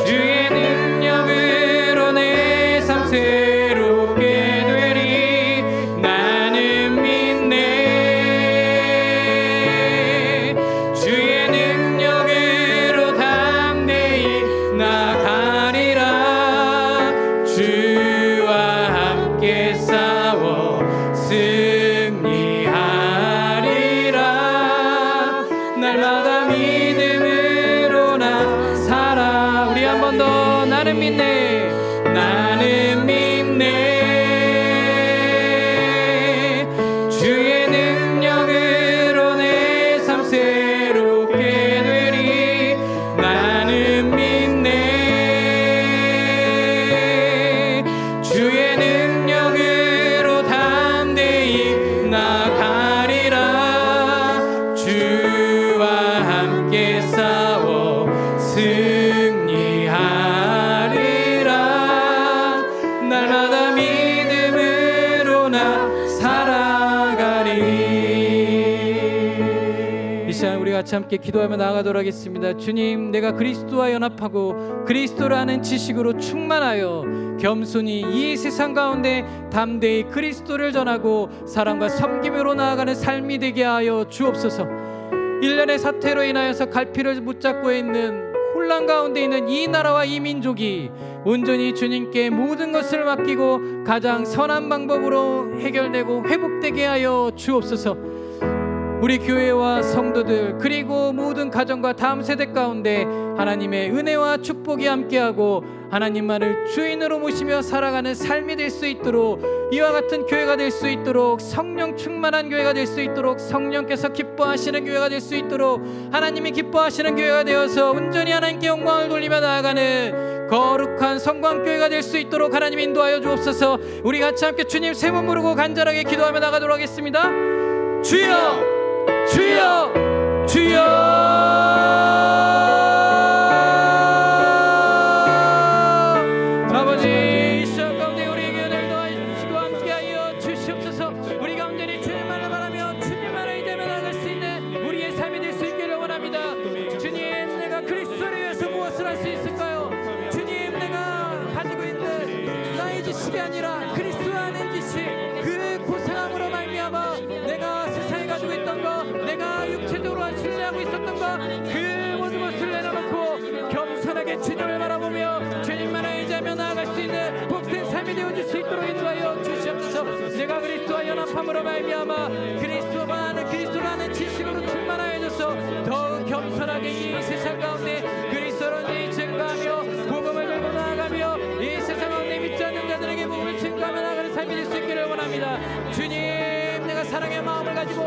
주의 능력으로 내 삶 새롭게 되리. 나는 믿네. 주의 능력으로 담대히 나가리라. 주와 함께 싸워 승리하리라. 날마다 하나님. 이 시간 우리 같이 함께 기도하며 나아가도록 하겠습니다. 주님, 내가 그리스도와 연합하고 그리스도를 아는 지식으로 충만하여 겸손히 이 세상 가운데 담대히 그리스도를 전하고 사랑과 섬김으로 나아가는 삶이 되게 하여 주옵소서. 일련의 사태로 인하여서 갈피를 붙잡고 있는 혼란 가운데 있는 이 나라와 이 민족이 온전히 주님께 모든 것을 맡기고 가장 선한 방법으로 해결되고 회복되게 하여 주옵소서. 우리 교회와 성도들 그리고 모든 가정과 다음 세대 가운데 하나님의 은혜와 축복이 함께하고 하나님만을 주인으로 모시며 살아가는 삶이 될 수 있도록, 이와 같은 교회가 될 수 있도록, 성령 충만한 교회가 될 수 있도록, 성령께서 기뻐하시는 교회가 될 수 있도록, 하나님이 기뻐하시는 교회가 되어서 온전히 하나님께 영광을 돌리며 나아가는 거룩한 성광교회가 될 수 있도록 하나님 인도하여 주옵소서. 우리 같이 함께 주님 세 번 부르고 간절하게 기도하며 나가도록 하겠습니다. 주여, 주여, 주여. 아버지, 이 시간 가운데 우리 교회를 도와주시고 함께하여 주시옵소서. 우리 가운데 주님만을 바라며 주님만을 이제며 나갈 수 있는 우리의 삶이 될 수 있기를 원합니다. 주님, 내가 그리스도를 위해서 무엇을 할 수 있을까요? 주님, 내가 가지고 있는 나의 지식이 아니라 그리스도 아는 지식, 그 고생함으로 말미암아 내가 세상에 가지고 있던 것, 내가 육체적으로 신뢰하고 있었던 것, 그 모든 것을 내려놓고 겸손하게 주님을 바라보며 주님만을 의지하며 나아갈 수 있는 복된 삶이 되어줄 수 있도록 인도하여 주시옵소서. 내가 그리스도와 연합함으로 말미암아 그리스도만 아는, 그리스도를 아는 지식으로 충만하여져서 더욱 겸손하게 이 세상 가운데 그리스도로 증거하며 복음을 들고 나아가며 이 세상 가운데 믿지 않는 자들에게 복음을 증거하며 나아가는 삶이 될 수 있기를 원합니다. 주님, 내가 사랑의 마음을 가지고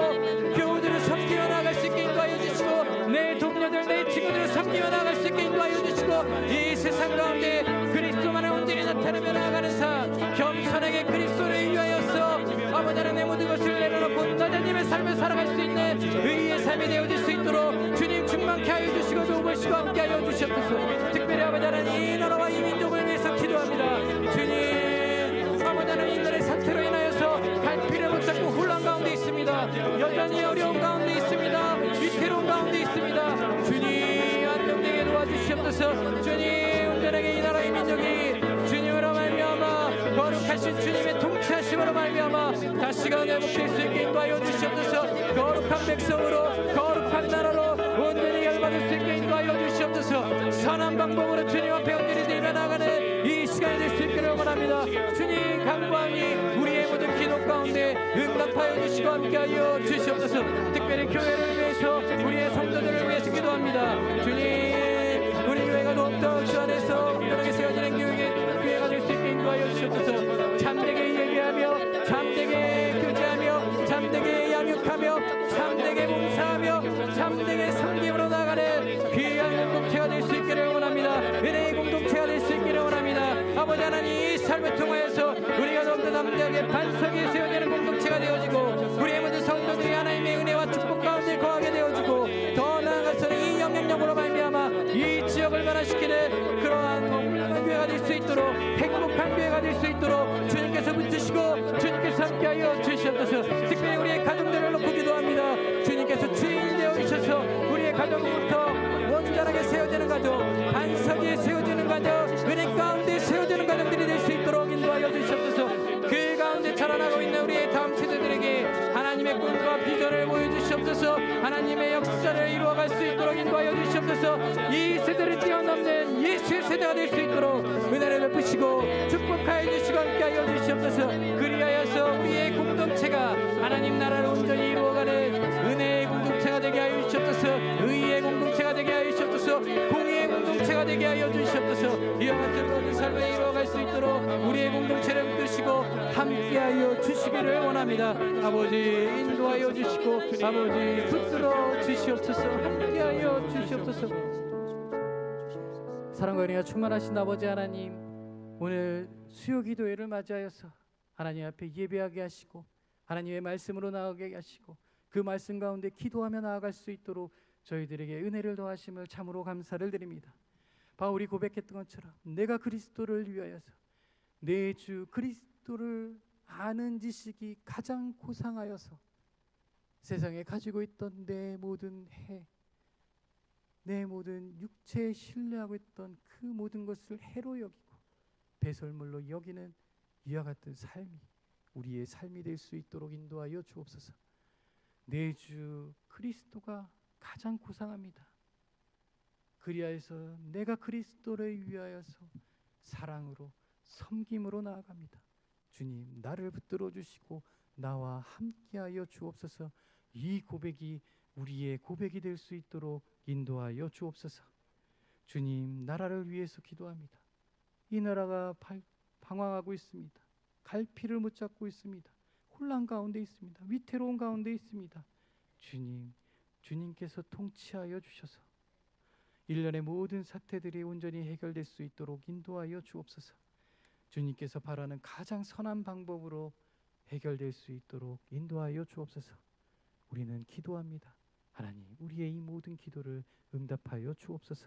교우들을 섬기며 나아갈 수 있게 인도하여 주시고, 내 동료들, 내 친구들을 섬기며 나아갈 수 있게 인도하여 주시고, 이 세상 가운데 그리스도만을 온전히 나타내며 나아가는 삶, 겸손하게 그리스도를 위하여서 아버지 하나님 내 모든 것을 내려놓고 나자님의 삶을 살아갈 수 있는 의의 삶이 되어질 수 있도록 주님 충만케 하여 주시고 도우시고 함께 하여 주시옵소서. 특별히 아버지 하나님 이 나라와 이 민족을 위해서 기도합니다. 주님, 아버지 하나님 인간의 사태로 인하여서 갈피를 못 잡고 혼란 가운데 있습니다. 여전히 어려운 가운데 있습니다. 위태로운 가운데 있습니다. 주님, 안정되게 도와주시옵소서. 주님, 온전하게 이 나라의 민족이 주님으로 말미암아 거룩하신 주님의 통치하심으로 말미암아 다시금 회복될 수 있게 인도하여 주시옵소서. 거룩한 백성으로, 거룩한 나라로 온전히 열받을 수 있게 인도하여 주시옵소서. 선한 방법으로 주님 앞에 온전히 드리며 나가는 이 시간이 될 수 있기를 원합니다. 주님, 간구하니 우리의 모든 기도 가운데 응답하여 주시고 함께하여 주시옵소서. 특별히 교회를 위해서, 우리의 성도들을 위해서 기도합니다. 주님, 우리 교회가 더욱더 주 안에서 온전하게 세워지는 교회가 될 수 있게 인도하여 주시옵소서. 참되게 예배하며, 참되게 교제하며, 참되게 양육하며, 참되게 봉사하며, 참되게 섬김으로 나가는 귀한 공동체가 될 수 있기를 원합니다. 은혜의 공동체가 될 수 있기를 원합니다. 아버지 하나님, 이 삶을 통하여서 우리가 더욱더 담대하게 반석에 세워지는 공동체가 되어지고, 우리의 모든 성도들이 하나님의 은혜와 축복 가운데 거하게 되어지고, 더 나아가서는 이 영향력으로 말미암아 이 지역을 변화시키는 그러한 훌륭한 교회가 될 수 있도록, 행복한 교회가 될 수 있도록 주님께서 붙드시고 주님께서 함께하여 주시옵소서. 특별히 우리의 가정들을 놓고 기도합니다. 주님께서 주인이 되어 주셔서 우리의 가정부터 온전하게 세워지는 가정, 반석 위에 세워지는 가정, 은혜 가운데 세워지는 가정들이 될 수 있도록 인도하여 주시옵소서. 그 가운데 자라나고 있는 우리의 다음 세대들에게 하나님의 꿈과 비전을 보여주시옵소서. 하나님의 역사를 이루어갈 수 있도록 인도하여 주시옵소서. 이 세대를 뛰어넘는 예수의 세대가 될 수 있도록 은혜를 베푸시고 축복하여 주시고 함께하여 주시옵소서. 그리하여서 우리의 공동체가 하나님 나라를 온전히 이루어가는 은혜의 공동체가 되게 하여 주시옵소서. 의의 공동체가 되게 하여 주시옵소서. 공의의 공동체가 되게 하여 주시옵소서. 이와 같은 모든 삶을 이루어갈 수 있도록 우리의 공동체를 붙드시고 함께하여 주시기를 원합니다. 아버지, 인도하여 주시고 아버지 붙들어 주시옵소서. 함께하여 주시옵소서. 사랑과 은혜가 충만하신 아버지 하나님, 오늘 수요 기도회를 맞이하여서 하나님 앞에 예배하게 하시고 하나님의 말씀으로 나아가게 하시고 그 말씀 가운데 기도하며 나아갈 수 있도록 저희들에게 은혜를 더하심을 참으로 감사를 드립니다. 바울이 고백했던 것처럼 내가 그리스도를 위하여서 내 주 그리스도를 아는 지식이 가장 고상하여서 세상에 가지고 있던 내 모든 내 모든 육체에 신뢰하고 있던 그 모든 것을 해로 여기고 배설물로 여기는 이와 같은 삶이 우리의 삶이 될 수 있도록 인도하여 주옵소서. 내 주 그리스도가 가장 고상합니다. 그리하여서 내가 그리스도를 위하여서 사랑으로 섬김으로 나아갑니다. 주님, 나를 붙들어 주시고 나와 함께하여 주옵소서. 이 고백이 우리의 고백이 될 수 있도록 인도하여 주옵소서. 주님, 나라를 위해서 기도합니다. 이 나라가 방황하고 있습니다. 갈피를 못 잡고 있습니다. 혼란 가운데 있습니다. 위태로운 가운데 있습니다. 주님, 주님께서 통치하여 주셔서 일련의 모든 사태들이 온전히 해결될 수 있도록 인도하여 주옵소서. 주님께서 바라는 가장 선한 방법으로 해결될 수 있도록 인도하여 주옵소서. 우리는 기도합니다. 하나님, 우리의 이 모든 기도를 응답하여 주옵소서.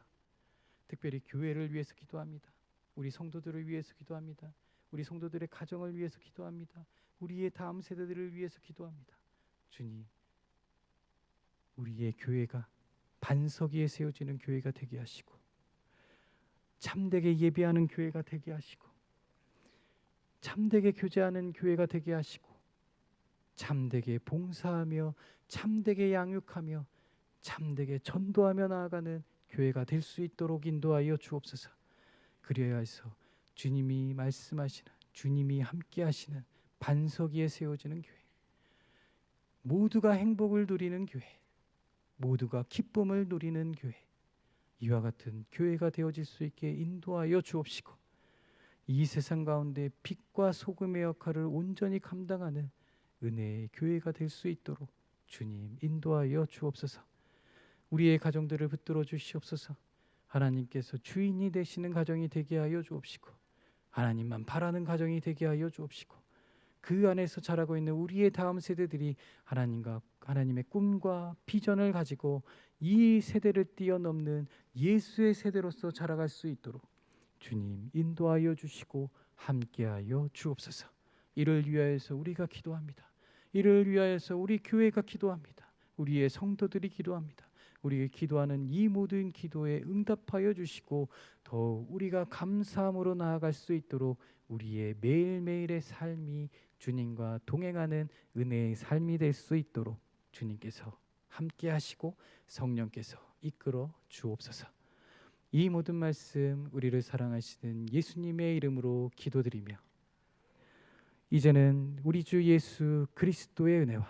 특별히 교회를 위해서 기도합니다. 우리 성도들을 위해서 기도합니다. 우리 성도들의 가정을 위해서 기도합니다. 우리의 다음 세대들을 위해서 기도합니다. 주님, 우리의 교회가 반석 위에 세워지는 교회가 되게 하시고 참되게 예배하는 교회가 되게 하시고 참되게 교제하는 교회가 되게 하시고 참되게 봉사하며 참되게 양육하며 참되게 전도하며 나아가는 교회가 될 수 있도록 인도하여 주옵소서. 그리하여 해서 주님이 말씀하시는, 주님이 함께 하시는 반석 위에 세워지는 교회, 모두가 행복을 누리는 교회, 모두가 기쁨을 누리는 교회, 이와 같은 교회가 되어질 수 있게 인도하여 주옵시고 이 세상 가운데 빛과 소금의 역할을 온전히 감당하는 은혜의 교회가 될 수 있도록 주님 인도하여 주옵소서. 우리의 가정들을 붙들어 주시옵소서. 하나님께서 주인이 되시는 가정이 되게 하여 주옵시고 하나님만 바라는 가정이 되게 하여 주옵시고 그 안에서 자라고 있는 우리의 다음 세대들이 하나님과 하나님의 꿈과 비전을 가지고 이 세대를 뛰어넘는 예수의 세대로서 자라갈 수 있도록 주님 인도하여 주시고 함께하여 주옵소서. 이를 위하여서 우리가 기도합니다. 이를 위하여서 우리 교회가 기도합니다. 우리의 성도들이 기도합니다. 우리가 기도하는 이 모든 기도에 응답하여 주시고 더욱 우리가 감사함으로 나아갈 수 있도록 우리의 매일매일의 삶이 주님과 동행하는 은혜의 삶이 될 수 있도록 주님께서 함께 하시고 성령께서 이끌어 주옵소서. 이 모든 말씀 우리를 사랑하시는 예수님의 이름으로 기도드리며 이제는 우리 주 예수 그리스도의 은혜와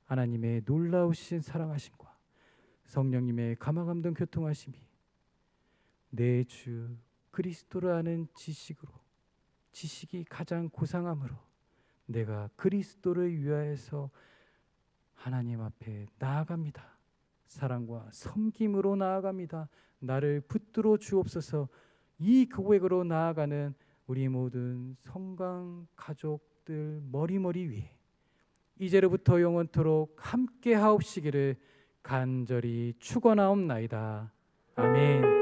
하나님의 놀라우신 사랑하심과 성령님의 감화감동 교통하심이 내 주 그리스도를 아는 지식이 가장 고상함으로 내가 그리스도를 위하여서 하나님 앞에 나아갑니다. 사랑과 섬김으로 나아갑니다. 나를 붙들어 주옵소서. 이 고백으로 나아가는 우리 모든 성강 가족들 머리머리 위에 이제로부터 영원토록 함께 하옵시기를 간절히 축원하옵나이다. 아멘.